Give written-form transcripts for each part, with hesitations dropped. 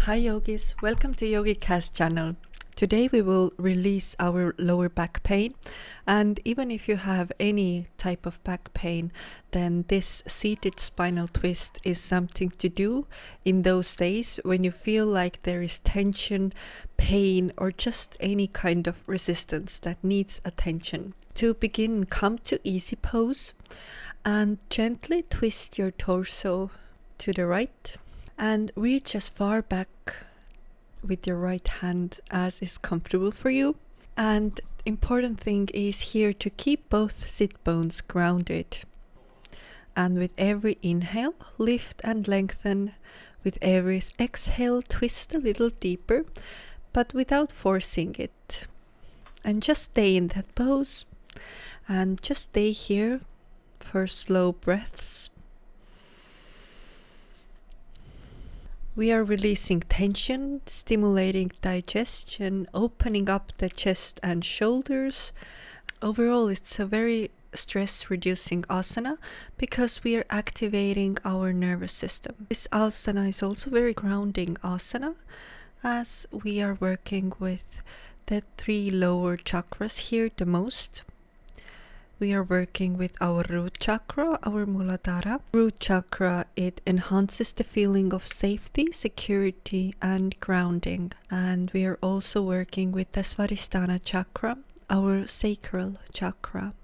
Hi yogis, welcome to Yogi Cas channel. Today we will release our lower back pain, and even if you have any type of back pain, then this seated spinal twist is something to do in those days when you feel like there is tension, pain, or just any kind of resistance that needs attention. To begin, come to easy pose and gently twist your torso to the right and reach as far back with your right hand as is comfortable for you. And important thing is here to keep both sit bones grounded. And with every inhale, lift and lengthen. With every exhale, twist a little deeper, but without forcing it. And just stay in that pose and just stay here for slow breaths. We are releasing tension, stimulating digestion, opening up the chest and shoulders. Overall, it's a very stress-reducing asana because we are activating our nervous system. This asana is also very grounding asana as we are working with the 3 lower chakras here the most. We are working with our root chakra, our Muladhara. Root chakra, it enhances the feeling of safety, security, and grounding. And we are also working with the Swadhisthana chakra, our sacral chakra.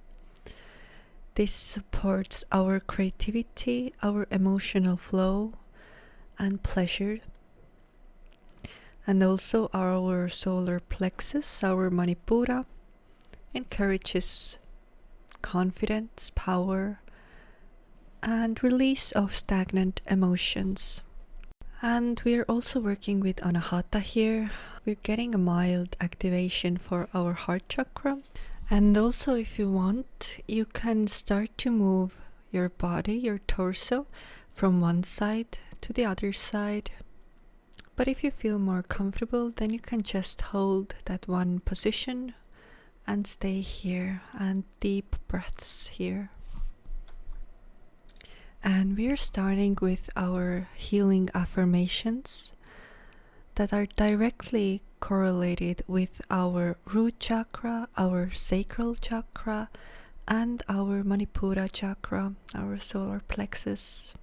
This supports our creativity, our emotional flow, and pleasure. And also our solar plexus, our Manipura, encourages confidence, power, and release of stagnant emotions. And we are also working with Anahata here. We're getting a mild activation for our heart chakra. And also, if you want, you can start to move your body, your torso, from one side to the other side. But if you feel more comfortable, then you can just hold that one position and stay here, and deep breaths here. And we're starting with our healing affirmations that are directly correlated with our root chakra, our sacral chakra, and our Manipura chakra, our solar plexus.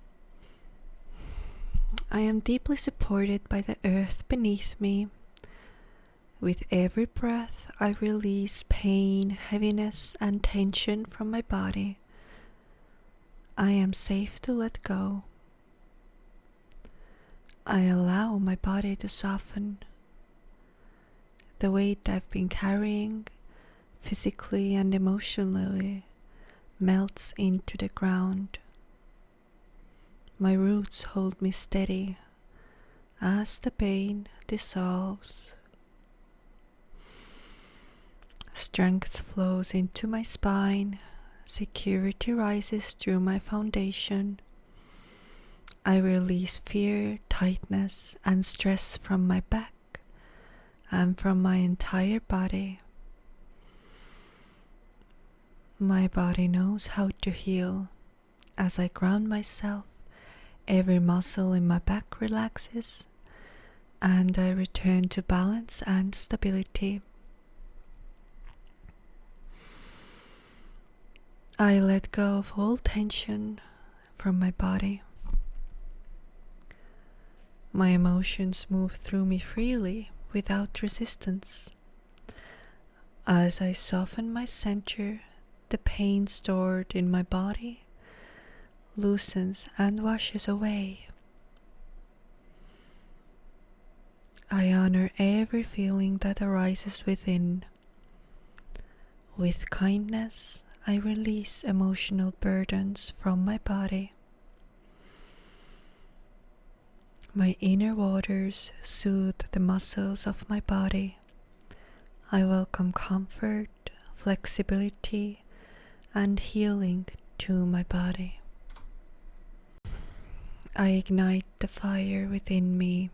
I am deeply supported by the earth beneath me. With every breath, I release pain, heaviness, and tension from my body. I am safe to let go. I allow my body to soften. The weight I've been carrying, physically and emotionally, melts into the ground. My roots hold me steady as the pain dissolves. Strength flows into my spine, security rises through my foundation. I release fear, tightness, and stress from my back and from my entire body. My body knows how to heal. As I ground myself, every muscle in my back relaxes, and I return to balance and stability. I let go of all tension from my body. My emotions move through me freely without resistance. As I soften my center, the pain stored in my body loosens and washes away. I honor every feeling that arises within. With kindness, I release emotional burdens from my body. My inner waters soothe the muscles of my body. I welcome comfort, flexibility, and healing to my body. I ignite the fire within me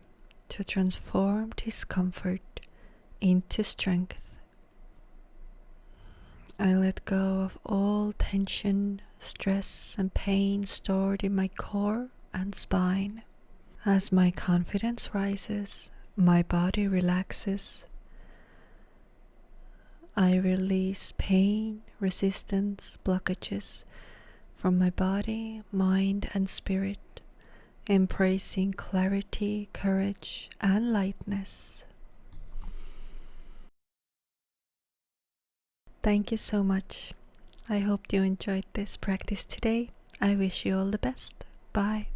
to transform discomfort into strength. I let go of all tension, stress, and pain stored in my core and spine. As my confidence rises, my body relaxes. I release pain, resistance, blockages from my body, mind, and spirit, embracing clarity, courage, and lightness. Thank you so much. I hope you enjoyed this practice today. I wish you all the best. Bye.